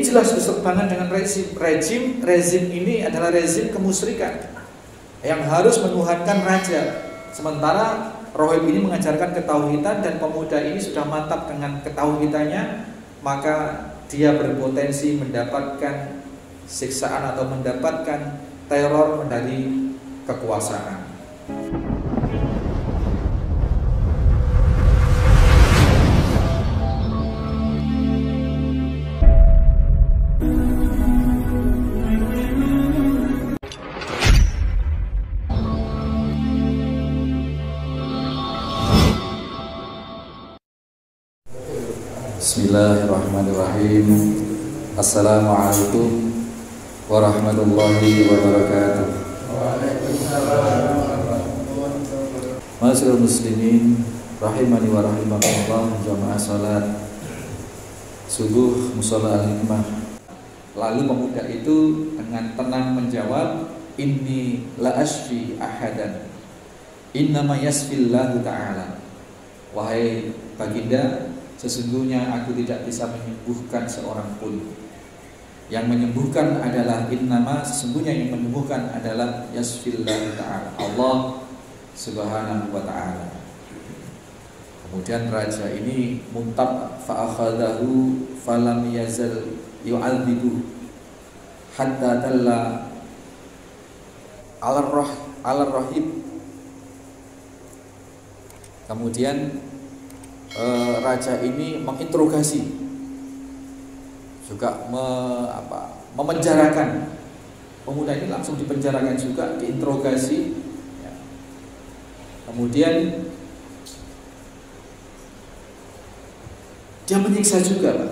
jelas berseberangan dengan rezim ini adalah rezim kemusyrikan yang harus menuhankan raja. Sementara rahib ini mengajarkan ketauhidan dan pemuda ini sudah mantap dengan ketauhidannya, maka dia berpotensi mendapatkan siksaan atau mendapatkan teror dari kekuasaan. Bismillahirrahmanirrahim. Assalamualaikum warahmatullahi wabarakatuh. Ma'asyiral muslimin rahimani wa rahimakumullah, jamaah salat subuh mushola al-hikmah. Lalu pemuda itu dengan tenang menjawab, inni la ashfi ahadan innama yasfillahu ta'ala. Wahai baginda, sesungguhnya aku tidak bisa menyembuhkan seorang pun. Yang menyembuhkan adalah innama, sesungguhnya yang menyembuhkan adalah yasfillahu ta'ala, Allah subhanahu wa ta'ala. Kemudian raja ini muntab fa'akhadahu falam yazal yu'adzibu hatta talla al-rahib. Kemudian raja ini menginterogasi, juga memenjarakan pemuda ini, langsung dipenjarakan juga, diinterogasi. Kemudian dia menyiksa juga, Pak.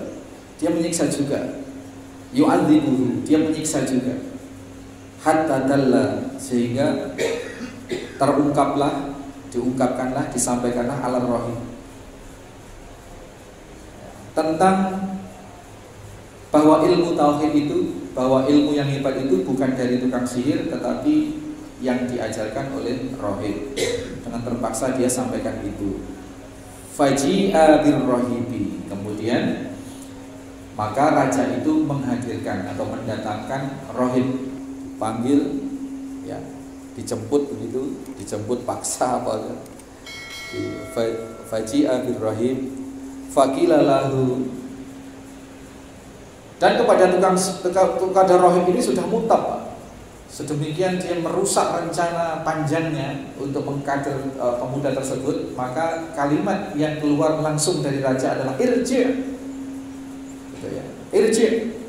Dia menyiksa juga. Yu'adzibuhu, dia menyiksa juga. Hatta dalla, sehingga diungkapkanlah, disampaikanlah al-rahim, tentang bahwa ilmu tauhid itu, bahwa ilmu yang hebat itu bukan dari tukang sihir, tetapi yang diajarkan oleh rahib. Dengan terpaksa dia sampaikan itu. Faji'a birrahibi, kemudian maka raja itu menghadirkan atau mendatangkan rahib, panggil, ya, dijemput begitu, dijemput paksa apa? Faji'a birrahib, faqila lahu, dan kepada tukang rahib ini sudah muntab, Pak. Sedemikian dia merusak rencana panjangnya untuk mengkader pemuda tersebut, maka kalimat yang keluar langsung dari raja adalah irji', gitu ya, irji'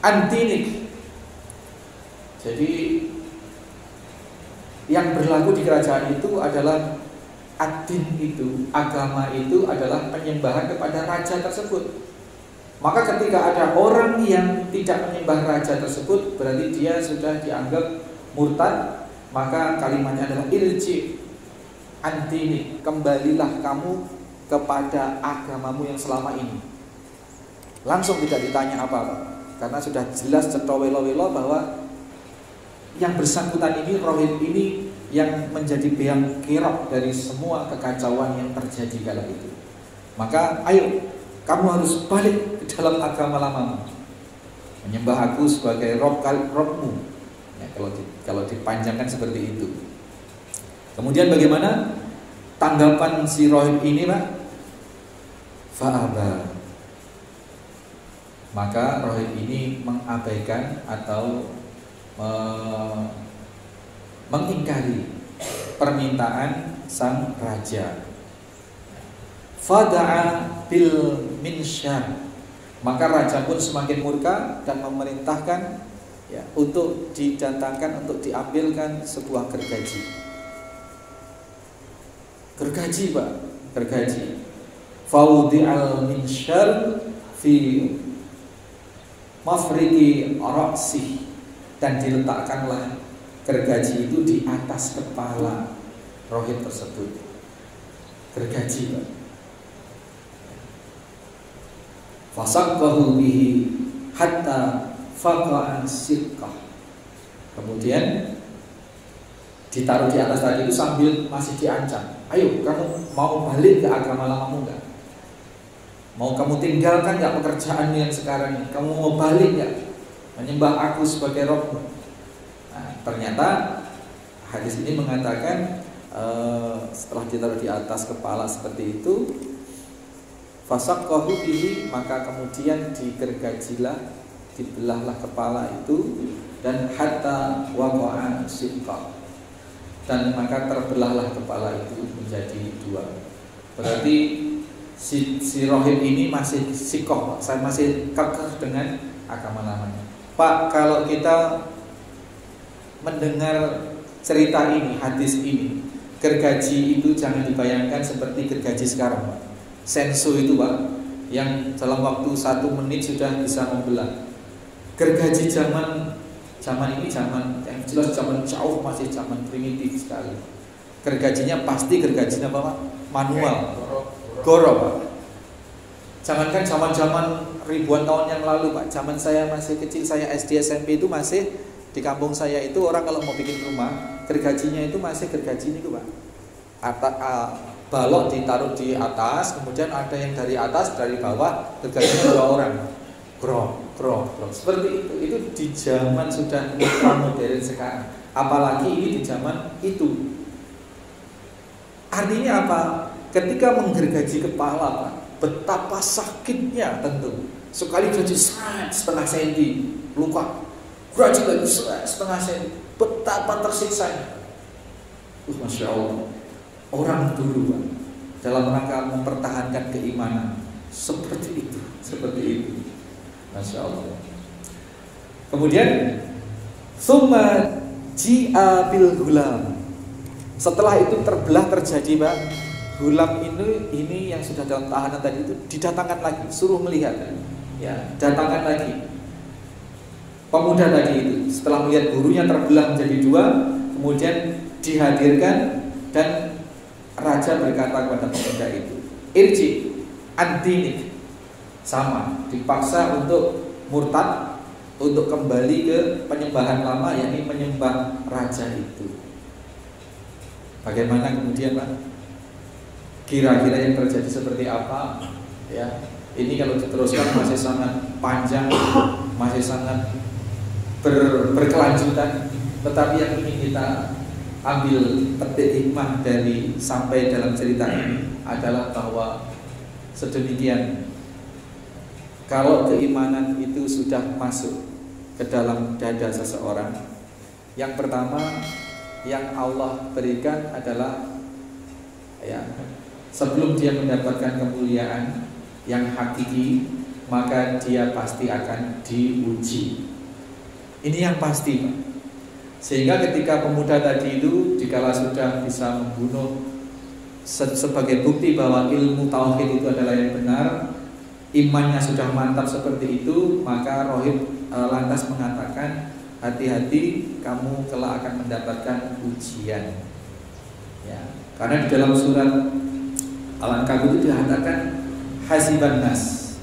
antinik. Jadi yang berlaku di kerajaan itu adalah ad-din, itu agama itu adalah penyembahan kepada raja tersebut. Maka ketika ada orang yang tidak menyembah raja tersebut, berarti dia sudah dianggap murtad. Maka kalimatnya adalah irji' antini, kembalilah kamu kepada agamamu yang selama ini. Langsung tidak ditanya apa-apa, karena sudah jelas cetowelo-welo bahwa yang bersangkutan ini, rahib ini, yang menjadi beang kerok dari semua kekacauan yang terjadi kala itu. Maka ayo, kamu harus balik ke dalam agama lamamu, menyembah aku sebagai Robmu. Ya, kalau dipanjangkan seperti itu. Kemudian bagaimana tanggapan si rahib ini, Pak? Fa'aba. Maka rahib ini mengabaikan atau mengingkari permintaan sang raja. Fada'a bil minsyar, maka raja pun semakin murka dan memerintahkan, ya, untuk didatangkan, untuk diambilkan sebuah gergaji. Gergaji, Pak, gergaji. Fawdi'al minsyar fi mafriqi ra'sih, dan diletakkanlah gergaji itu di atas kepala rahib tersebut. Gergaji, Pak. Fasaqahu bihi hatta faqa'an sirqah. Kemudian ditaruh di atas tadi itu sambil masih diancam. Ayo, kamu mau balik ke agama lamamu enggak? Mau kamu tinggalkan nggak pekerjaanmu yang sekarang ini? Kamu mau balik nggak menyembah aku sebagai Rabb? Nah, ternyata hadis ini mengatakan setelah ditaruh di atas kepala seperti itu, fasaqahu bihi, maka kemudian digergajilah, dibelahlah kepala itu, dan hatta waqa'a shiqqa, dan maka terbelahlah kepala itu menjadi dua. Berarti si rohib ini masih sikoh, saya masih kekeh dengan agama lamanya. Pak, kalau kita mendengar cerita ini, hadis ini, gergaji itu jangan dibayangkan seperti gergaji sekarang, Pak. Senso itu, Pak, yang dalam waktu 1 menit sudah bisa membelah. Gergaji zaman ini zaman yang jelas zaman jauh, masih zaman primitif sekali. Gergajinya pasti gergajinya apa, Pak? Manual. Goro, Pak. Jangankan zaman-zaman ribuan tahun yang lalu, Pak. Zaman saya masih kecil, saya SD SMP itu masih di kampung saya itu orang kalau mau bikin rumah, gergajinya itu masih gergaji ini, Pak. Balok ditaruh di atas, kemudian ada yang dari atas, dari bawah, gergajinya 2 orang. Gro. Seperti itu. Itu di zaman sudah modern sekarang. Apalagi ini di zaman itu. Artinya apa? Ketika menggergaji kepala, Pak, betapa sakitnya tentu. Sekali gaji setengah senti, luka. Gaji lagi setengah senti, betapa tersiksanya. Masya Allah. Orang dulu, Pak, dalam rangka mempertahankan keimanan seperti itu. Masya Allah. Kemudian summa ji'a bil gulam. Setelah itu terbelah terjadi, Pak, gulam ini yang sudah dalam tahanan tadi itu didatangkan lagi, suruh melihat, ya, datangkan lagi pemuda tadi itu. Setelah melihat gurunya terbelah menjadi 2, kemudian dihadirkan dan raja berkata kepada pemuda itu, irji antinik, sama, dipaksa untuk murtad, untuk kembali ke penyembahan lama, yakni menyembah raja itu. Bagaimana kemudian, Pak? Kira-kira yang terjadi seperti apa? Ya, ini kalau diteruskan masih sangat panjang, masih sangat berkelanjutan. Tetapi yang ingin kita ambil petik hikmah dari sampai dalam cerita ini adalah bahwa sedemikian, kalau keimanan itu sudah masuk ke dalam dada seseorang, yang pertama yang Allah berikan adalah, ya, sebelum dia mendapatkan kemuliaan yang hakiki, maka dia pasti akan diuji. Ini yang pasti, Pak. Sehingga ketika pemuda tadi itu dikala sudah bisa membunuh sebagai bukti bahwa ilmu tauhid itu adalah yang benar, imannya sudah mantap seperti itu, maka rohib lantas mengatakan, hati-hati, kamu kelak akan mendapatkan ujian. Ya, karena di dalam surat Al-Ankabut itu dikatakan hasiban nas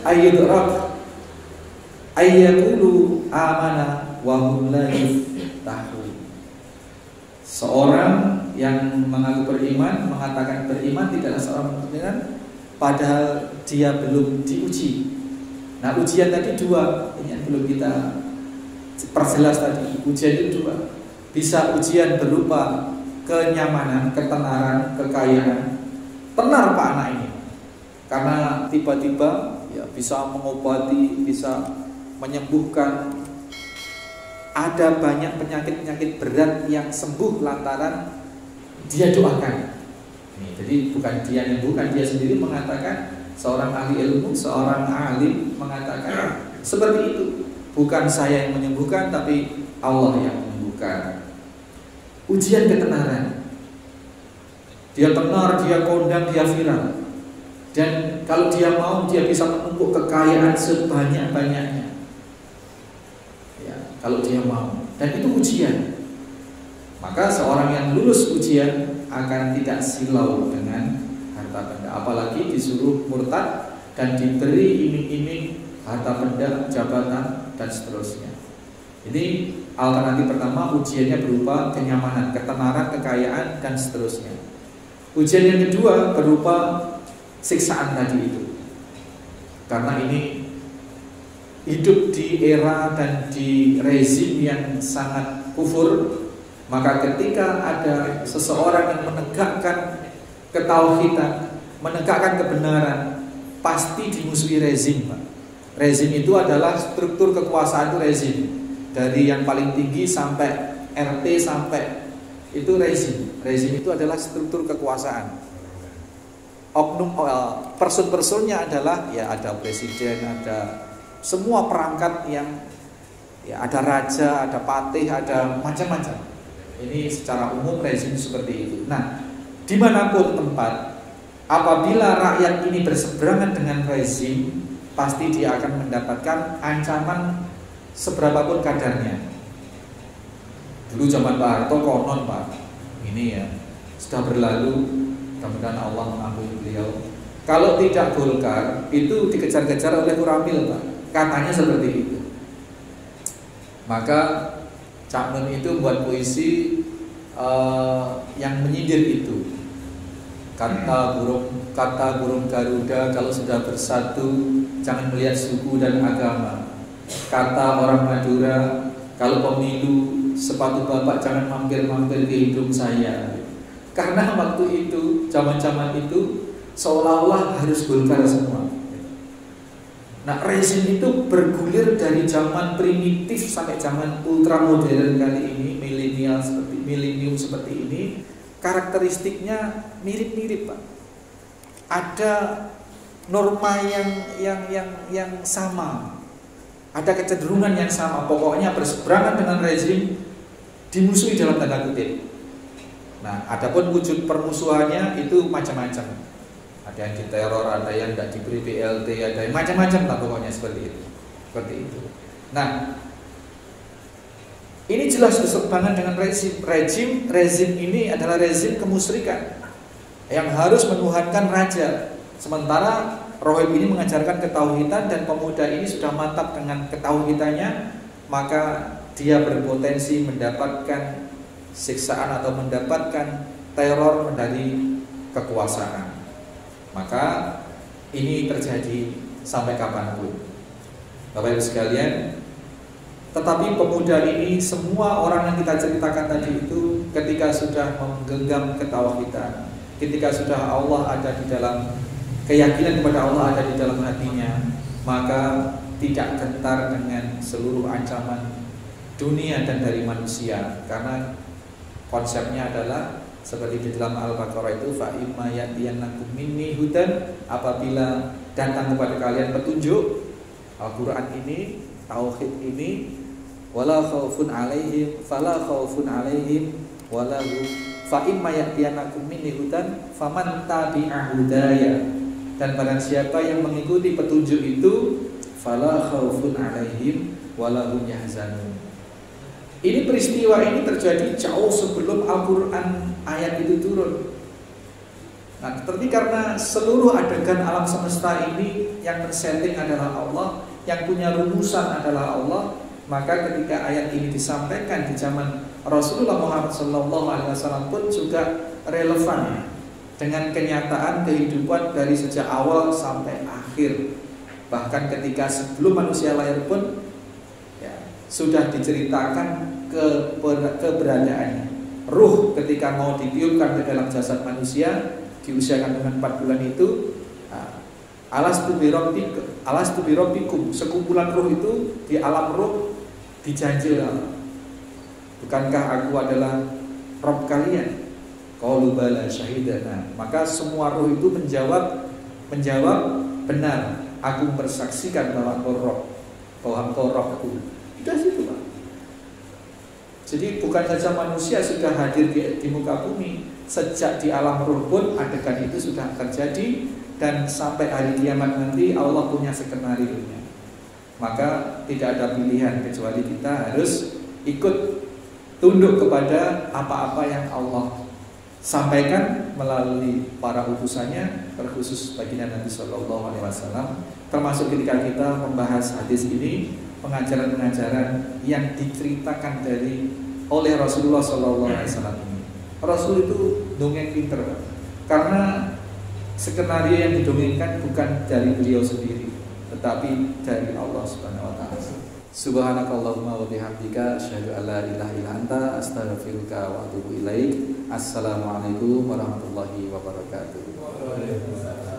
ayyudrak ayyakulu amana wa hum la yuftahun. Seorang yang mengaku beriman, mengatakan beriman, tidaklah seorang mukmin padahal dia belum diuji. Nah, ujian tadi 2, ini yang belum kita perjelas tadi. Ujian itu 2. Bisa ujian berupa kenyamanan, ketenaran, kekayaan. Tenar, Pak, anak ini, karena tiba-tiba ya bisa mengobati, bisa menyembuhkan. Ada banyak penyakit-penyakit berat yang sembuh lantaran dia doakan. Jadi bukan dia menyembuhkan, dia sendiri mengatakan, seorang ahli ilmu, seorang alim mengatakan seperti itu. Bukan saya yang menyembuhkan, tapi Allah yang menyembuhkan. Ujian ketenaran. Dia tenar, dia kondang, dia viral. Dan kalau dia mau, dia bisa menumpuk kekayaan sebanyak-banyaknya. Ya, kalau dia mau. Dan itu ujian. Maka seorang yang lulus ujian akan tidak silau dengan harta benda, apalagi disuruh murtad dan diberi iming-iming harta benda, jabatan, dan seterusnya. Ini alternatif pertama, ujiannya berupa kenyamanan, ketenaran, kekayaan, dan seterusnya. Ujian yang kedua berupa siksaan tadi itu. Karena ini hidup di era dan di rezim yang sangat kufur, maka ketika ada seseorang yang menegakkan ketauhidan, menegakkan kebenaran, pasti dimusuhi rezim, Pak. Rezim itu adalah struktur kekuasaan, itu rezim. Dari yang paling tinggi sampai RT sampai itu rezim. Rezim itu adalah struktur kekuasaan. Oknum person-personnya adalah ya ada presiden, ada semua perangkat yang ya ada raja, ada patih, ada macam-macam. Ini secara umum rezim seperti itu. Nah, dimanapun tempat, apabila rakyat ini berseberangan dengan rezim, pasti dia akan mendapatkan ancaman seberapapun kadarnya. Dulu zaman Pak Harto konon, Pak, ini ya sudah berlalu. Mudah-mudahan Allah mengampuni beliau. Kalau tidak Golkar, itu dikejar-kejar oleh Kuramil, Pak. Katanya seperti itu. Maka Cak Nun itu buat puisi yang menyindir itu. Kata burung Garuda, kalau sudah bersatu jangan melihat suku dan agama. Kata orang Madura, kalau pemilu sepatu bapak jangan mampir-mampir ke hidung saya. Karena waktu itu, zaman-zaman itu seolah-olah harus Golkar semua. Nah, rezim itu bergulir dari zaman primitif sampai zaman ultramodern kali ini, milenium seperti ini. Karakteristiknya mirip-mirip, Pak. Ada norma yang sama, ada kecenderungan yang sama. Pokoknya berseberangan dengan rezim dimusuhi dalam tanda kutip. Nah, adapun wujud permusuhannya itu macam-macam. Ada yang diteror, ada yang tidak diberi BLT, ada yang macam-macam lah pokoknya seperti itu. Seperti itu. Nah, ini jelas berseberangan dengan rezim. Rezim ini adalah rezim kemusyrikan yang harus menuhankan raja. Sementara Rohib ini mengajarkan ketauhidan dan pemuda ini sudah mantap dengan ketauhidannya, maka dia berpotensi mendapatkan siksaan atau mendapatkan teror dari kekuasaan. Maka ini terjadi sampai kapanpun, Bapak Ibu sekalian. Tetapi pemuda ini, semua orang yang kita ceritakan tadi itu, ketika sudah menggenggam ketauhidan, ketika sudah Allah ada di dalam, keyakinan kepada Allah ada di dalam hatinya, maka tidak gentar dengan seluruh ancaman dunia dan dari manusia. Karena konsepnya adalah seperti di dalam Al-Baqarah itu, fa imma ya'tiyannakum minni hudan, apabila datang kepada kalian petunjuk, Al-Qur'an ini, tauhid ini, wala khaufun alaihim fala khaufun alaihim wala hum, fa imma ya'tiyannakum minni hudan faman tabi'a hudaya, dan barang siapa yang mengikuti petunjuk itu, fala khaufun alaihim wala hum yahzanun. Ini peristiwa ini terjadi jauh sebelum Al-Quran ayat itu turun. Nah, tetapi karena seluruh adegan alam semesta ini yang tersetting adalah Allah, yang punya rumusan adalah Allah, maka ketika ayat ini disampaikan di zaman Rasulullah Muhammad SAW pun juga relevan dengan kenyataan kehidupan dari sejak awal sampai akhir. Bahkan ketika sebelum manusia lahir pun sudah diceritakan keberadaannya. Ruh ketika mau ditiupkan ke dalam jasad manusia di usia kandungan 4 bulan itu, alastu bi rabbikum, sekumpulan ruh itu di alam ruh dijanji Allah, bukankah aku adalah Rabb kalian? Qalu bala syahidana. Maka semua ruh itu menjawab benar, aku bersaksikan bahwa engkau Rabbku. Sudah situ, Pak. Jadi bukan saja manusia sudah hadir di muka bumi, sejak di alam ruh pun adegan itu sudah terjadi, dan sampai hari kiamat nanti Allah punya skenario-nya. Maka tidak ada pilihan kecuali kita harus ikut tunduk kepada apa-apa yang Allah sampaikan melalui para utusannya, terkhusus baginda Nabi SAW. Termasuk ketika kita membahas hadis ini, pengajaran-pengajaran yang diceritakan oleh Rasulullah SAW ini. Rasul itu dongeng pinter, karena skenario yang didongengkan bukan dari beliau sendiri, tetapi dari Allah Subhanahu wa taala. Subhanakallahumma wa bihamdika asyhadu an la ilaha illa anta astaghfiruka wa atubu ilaik. Assalamualaikum warahmatullahi wabarakatuh.